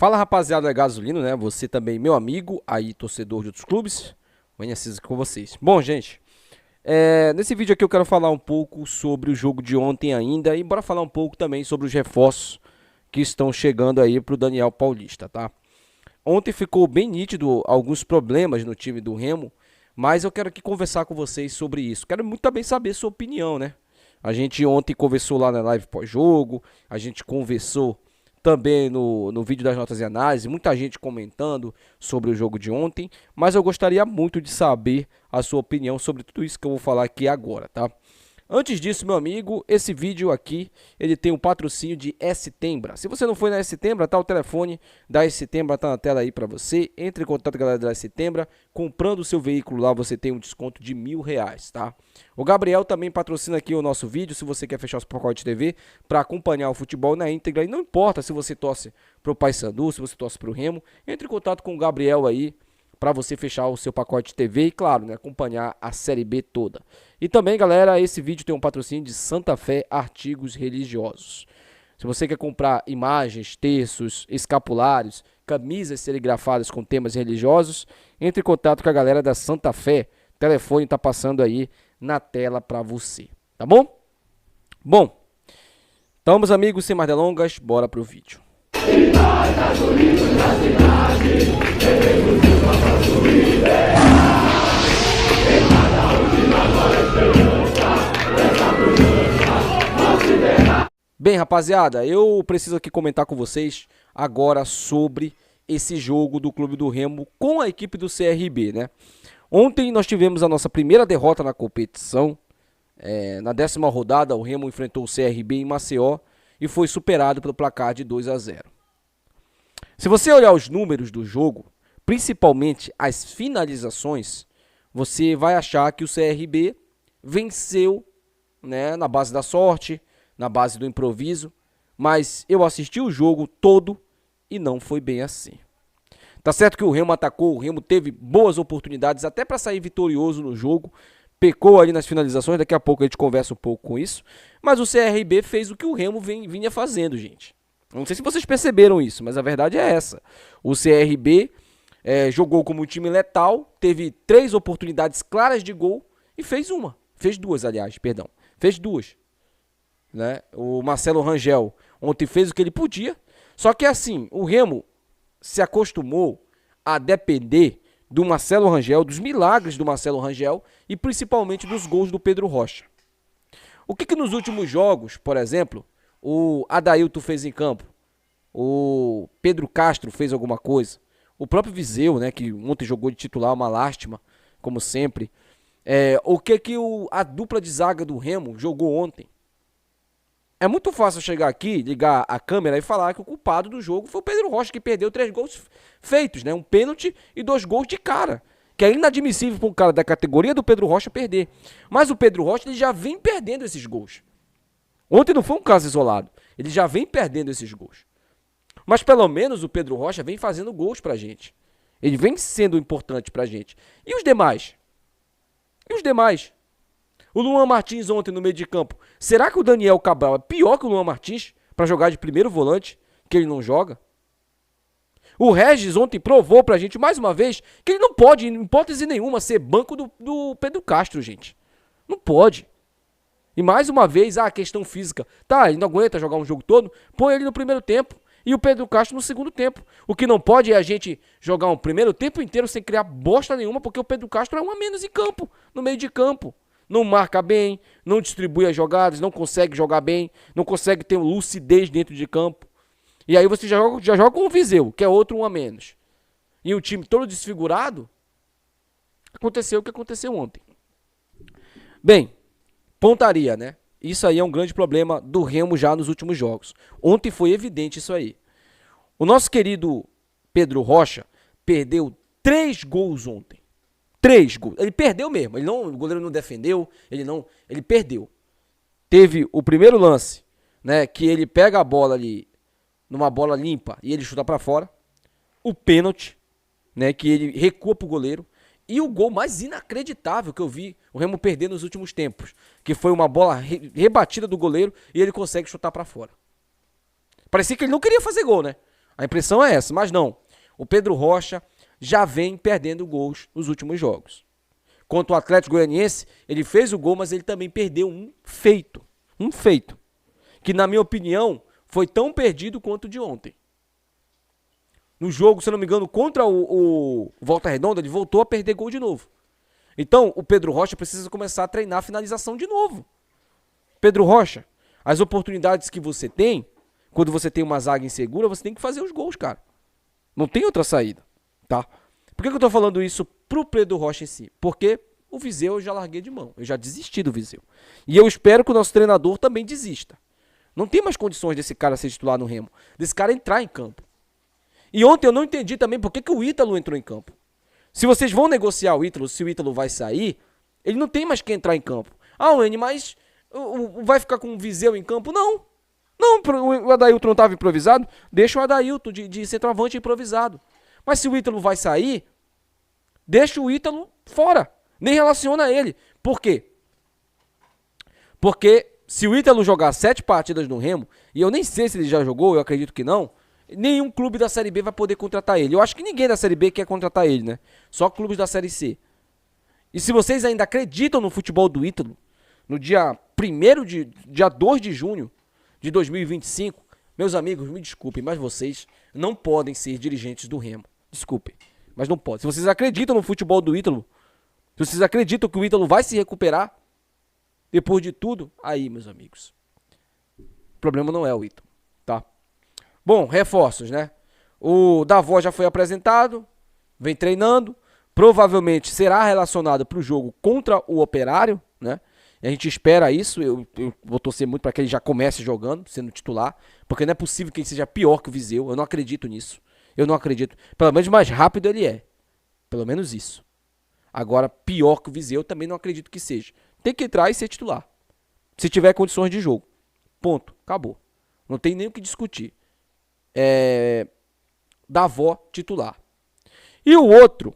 Fala, rapaziada da Gasolino, né? Você também, meu amigo, aí torcedor de outros clubes. Venha Cisa com vocês. Bom, gente, nesse vídeo aqui eu quero falar um pouco sobre o jogo de ontem ainda e bora falar um pouco também sobre os reforços que estão chegando aí pro Daniel Paulista, tá? Ontem ficou bem nítido alguns problemas no time do Remo, mas eu quero aqui conversar com vocês sobre isso. Quero muito também saber sua opinião, né? A gente ontem conversou lá na live pós-jogo, a gente conversou também no vídeo das notas e análise, muita gente comentando sobre o jogo de ontem, mas eu gostaria muito de saber a sua opinião sobre tudo isso que eu vou falar aqui agora, tá? Antes disso, meu amigo, esse vídeo aqui, ele tem um patrocínio de S-Tembra. Se você não foi na S-Tembra, tá o telefone da S-Tembra, tá na tela aí pra você. Entre em contato com a galera da S-Tembra. Comprando o seu veículo lá, você tem um desconto de R$ 1.000, tá? O Gabriel também patrocina aqui o nosso vídeo, se você quer fechar o pacote de TV, para acompanhar o futebol na íntegra. E não importa se você torce pro Paysandu, se você torce pro Remo, entre em contato com o Gabriel aí, para você fechar o seu pacote de TV e, claro, né, acompanhar a Série B toda. E também, galera, esse vídeo tem um patrocínio de Santa Fé Artigos Religiosos. Se você quer comprar imagens, terços, escapulários, camisas serigrafadas com temas religiosos, entre em contato com a galera da Santa Fé. O telefone está passando aí na tela para você, tá bom? Bom, então, meus amigos, sem mais delongas, bora pro vídeo. Bem, rapaziada, eu preciso aqui comentar com vocês agora sobre esse jogo do Clube do Remo com a equipe do CRB, né? Ontem nós tivemos a nossa primeira derrota na competição. Na 10ª rodada, o Remo enfrentou o CRB em Maceió e foi superado pelo placar de 2-0. Se você olhar os números do jogo, principalmente as finalizações, você vai achar que o CRB venceu, né, na base da sorte, na base do improviso, mas eu assisti o jogo todo e não foi bem assim. Tá certo que o Remo atacou, o Remo teve boas oportunidades até para sair vitorioso no jogo, pecou ali nas finalizações, daqui a pouco a gente conversa um pouco com isso, mas o CRB fez o que o Remo vinha fazendo, gente. Não sei se vocês perceberam isso, mas a verdade é essa. O CRB jogou como um time letal, teve 3 oportunidades claras de gol e fez uma. Fez duas, aliás, perdão. Fez duas. Né? O Marcelo Rangel ontem fez o que ele podia. Só que assim, o Remo se acostumou a depender do Marcelo Rangel, dos milagres do Marcelo Rangel e principalmente dos gols do Pedro Rocha. O que nos últimos jogos, por exemplo, o Adailton fez em campo, o Pedro Castro fez alguma coisa, o próprio Viseu, né, que ontem jogou de titular, uma lástima, como sempre. O que a dupla de zaga do Remo jogou ontem? É muito fácil chegar aqui, ligar a câmera e falar que o culpado do jogo foi o Pedro Rocha, que perdeu 3 gols feitos, né? Um pênalti e 2 gols de cara. Que é inadmissível para um cara da categoria do Pedro Rocha perder. Mas o Pedro Rocha ele já vem perdendo esses gols. Ontem não foi um caso isolado. Ele já vem perdendo esses gols. Mas pelo menos o Pedro Rocha vem fazendo gols pra gente. Ele vem sendo importante pra gente. E os demais? E os demais? O Luan Martins ontem no meio de campo. Será que o Daniel Cabral é pior que o Luan Martins para jogar de primeiro volante, que ele não joga? O Regis ontem provou pra gente mais uma vez que ele não pode, em hipótese nenhuma, ser banco do Pedro Castro, gente. Não pode. E mais uma vez, a questão física. Tá, ele não aguenta jogar um jogo todo, põe ele no primeiro tempo e o Pedro Castro no segundo tempo. O que não pode é a gente jogar um primeiro tempo inteiro sem criar bosta nenhuma, porque o Pedro Castro é um a menos em campo, no meio de campo. Não marca bem, não distribui as jogadas, não consegue jogar bem, não consegue ter lucidez dentro de campo. E aí você já joga com o Viseu, que é outro um a menos. E o time todo desfigurado, aconteceu o que aconteceu ontem. Bem, pontaria, né? Isso aí é um grande problema do Remo já nos últimos jogos. Ontem foi evidente isso aí. O nosso querido Pedro Rocha perdeu 3 gols ontem. 3 gols. Ele perdeu mesmo. O goleiro não defendeu. Ele perdeu. Teve o primeiro lance, né? Que ele pega a bola ali, numa bola limpa, e ele chuta pra fora. O pênalti, né? Que ele recua pro goleiro. E o gol mais inacreditável que eu vi o Remo perder nos últimos tempos, que foi uma bola rebatida do goleiro e ele consegue chutar pra fora. Parecia que ele não queria fazer gol, né? A impressão é essa, mas não. O Pedro Rocha já vem perdendo gols nos últimos jogos. Contra o Atlético Goianiense, ele fez o gol, mas ele também perdeu um feito. Um feito. Que, na minha opinião, foi tão perdido quanto o de ontem. No jogo, se não me engano, contra o Volta Redonda, ele voltou a perder gol de novo. Então, o Pedro Rocha precisa começar a treinar a finalização de novo. Pedro Rocha, as oportunidades que você tem, quando você tem uma zaga insegura, você tem que fazer os gols, cara. Não tem outra saída, tá? Por que eu tô falando isso pro Pedro Rocha em si? Porque o Viseu eu já larguei de mão, eu já desisti do Viseu. E eu espero que o nosso treinador também desista. Não tem mais condições desse cara ser titular no Remo, desse cara entrar em campo. E ontem eu não entendi também por que o Ítalo entrou em campo. Se vocês vão negociar o Ítalo, se o Ítalo vai sair, ele não tem mais que entrar em campo. Ah, Wayne, mas vai ficar com o Viseu em campo? Não. Não, o Adailton não estava improvisado? Deixa o Adailton de centroavante improvisado. Mas se o Ítalo vai sair, deixa o Ítalo fora. Nem relaciona ele. Por quê? Porque se o Ítalo jogar 7 partidas no Remo, e eu nem sei se ele já jogou, eu acredito que não, nenhum clube da Série B vai poder contratar ele. Eu acho que ninguém da Série B quer contratar ele, né? Só clubes da Série C. E se vocês ainda acreditam no futebol do Ítalo, no dia 2 de junho de 2025, meus amigos, me desculpem, mas vocês não podem ser dirigentes do Remo. Desculpem, mas não podem. Se vocês acreditam no futebol do Ítalo, se vocês acreditam que o Ítalo vai se recuperar, depois de tudo, aí, meus amigos, o problema não é o Ítalo, tá? Bom, reforços, né? O Davó já foi apresentado, vem treinando, provavelmente será relacionado para o jogo contra o Operário, né? E a gente espera isso, eu vou torcer muito para que ele já comece jogando, sendo titular, porque não é possível que ele seja pior que o Viseu, eu não acredito nisso. Eu não acredito. Pelo menos mais rápido ele é. Pelo menos isso. Agora, pior que o Viseu, eu também não acredito que seja. Tem que entrar e ser titular. Se tiver condições de jogo. Ponto. Acabou. Não tem nem o que discutir. Davó titular. E o outro,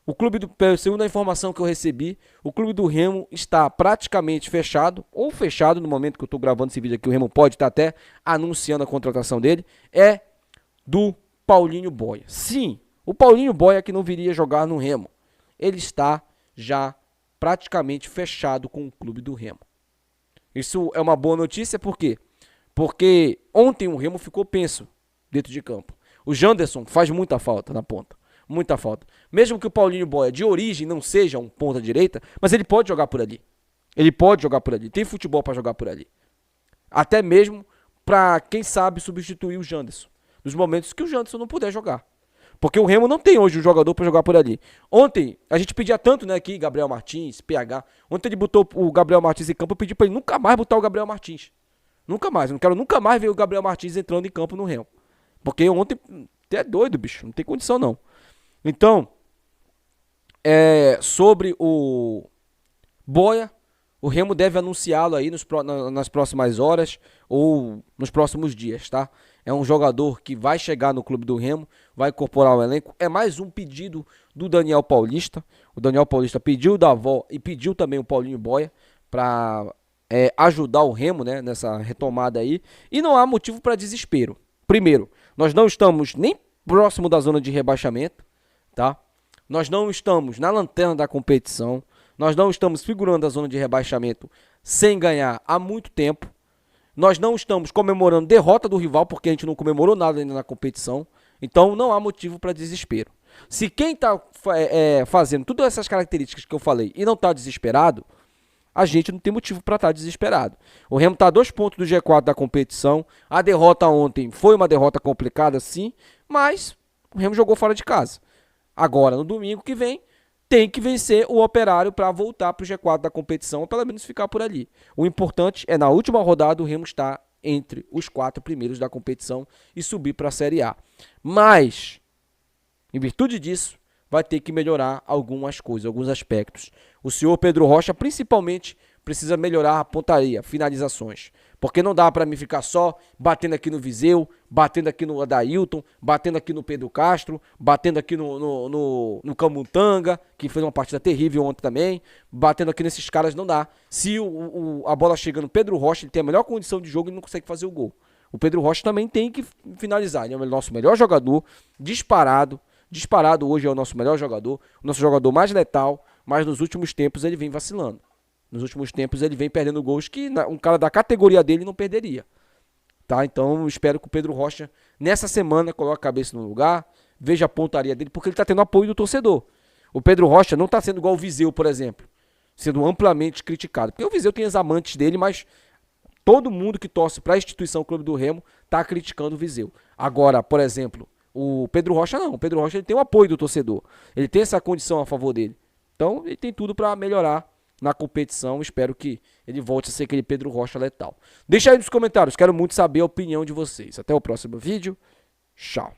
o clube do, segundo a informação que eu recebi, o clube do Remo está praticamente fechado, ou fechado no momento que eu estou gravando esse vídeo aqui, o Remo pode estar até anunciando a contratação dele, é do Paulinho Boia. Sim, o Paulinho Boia que não viria jogar no Remo. Ele está já praticamente fechado com o clube do Remo. Isso é uma boa notícia, por quê? Porque ontem o Remo ficou penso dentro de campo. O Janderson faz muita falta na ponta. Muita falta. Mesmo que o Paulinho Boia de origem não seja um ponta direita, mas ele pode jogar por ali. Ele pode jogar por ali. Tem futebol para jogar por ali. Até mesmo para, quem sabe, substituir o Janderson. Nos momentos que o Janderson não puder jogar. Porque o Remo não tem hoje um jogador para jogar por ali. Ontem, a gente pedia tanto, né, aqui, Gabriel Martins, PH. Ontem ele botou o Gabriel Martins em campo, eu pedi para ele nunca mais botar o Gabriel Martins. Nunca mais. Eu não quero nunca mais ver o Gabriel Martins entrando em campo no Remo. Porque ontem, até é doido, bicho. Não tem condição, não. Então, sobre o Boia, o Remo deve anunciá-lo aí nas próximas horas ou nos próximos dias, tá? É um jogador que vai chegar no clube do Remo, vai incorporar o elenco. É mais um pedido do Daniel Paulista. O Daniel Paulista pediu o Davó e pediu também o Paulinho Boia para ajudar o Remo, né, nessa retomada aí. E não há motivo para desespero. Primeiro, nós não estamos nem próximo da zona de rebaixamento. Tá? Nós não estamos na lanterna da competição, nós não estamos figurando a zona de rebaixamento sem ganhar há muito tempo, nós não estamos comemorando derrota do rival porque a gente não comemorou nada ainda na competição, então não há motivo para desespero. Se quem está fazendo todas essas características que eu falei e não está desesperado, a gente não tem motivo para estar desesperado. O Remo está a 2 pontos do G4 da competição, a derrota ontem foi uma derrota complicada sim, mas o Remo jogou fora de casa. Agora, no domingo que vem, tem que vencer o Operário para voltar para o G4 da competição, ou pelo menos ficar por ali. O importante é, na última rodada, o Remo estar entre os 4 primeiros da competição e subir para a Série A. Mas, em virtude disso, vai ter que melhorar algumas coisas, alguns aspectos. O senhor Pedro Rocha, principalmente, precisa melhorar a pontaria, finalizações. Porque não dá para mim ficar só batendo aqui no Viseu, batendo aqui no Adailton, batendo aqui no Pedro Castro, batendo aqui no Camutanga, que fez uma partida terrível ontem também, batendo aqui nesses caras não dá. Se a bola chega no Pedro Rocha, ele tem a melhor condição de jogo e não consegue fazer o gol. O Pedro Rocha também tem que finalizar. Ele é o nosso melhor jogador, disparado. Disparado hoje é o nosso melhor jogador, o nosso jogador mais letal, mas nos últimos tempos ele vem vacilando. Nos últimos tempos ele vem perdendo gols que um cara da categoria dele não perderia. Tá? Então eu espero que o Pedro Rocha, nessa semana, coloque a cabeça no lugar, veja a pontaria dele, porque ele está tendo apoio do torcedor. O Pedro Rocha não está sendo igual o Viseu, por exemplo, sendo amplamente criticado. Porque o Viseu tem os amantes dele, mas todo mundo que torce para a instituição Clube do Remo está criticando o Viseu. Agora, por exemplo, o Pedro Rocha não. O Pedro Rocha ele tem o apoio do torcedor. Ele tem essa condição a favor dele. Então ele tem tudo para melhorar na competição. Espero que ele volte a ser aquele Pedro Rocha letal. Deixa aí nos comentários. Quero muito saber a opinião de vocês. Até o próximo vídeo. Tchau.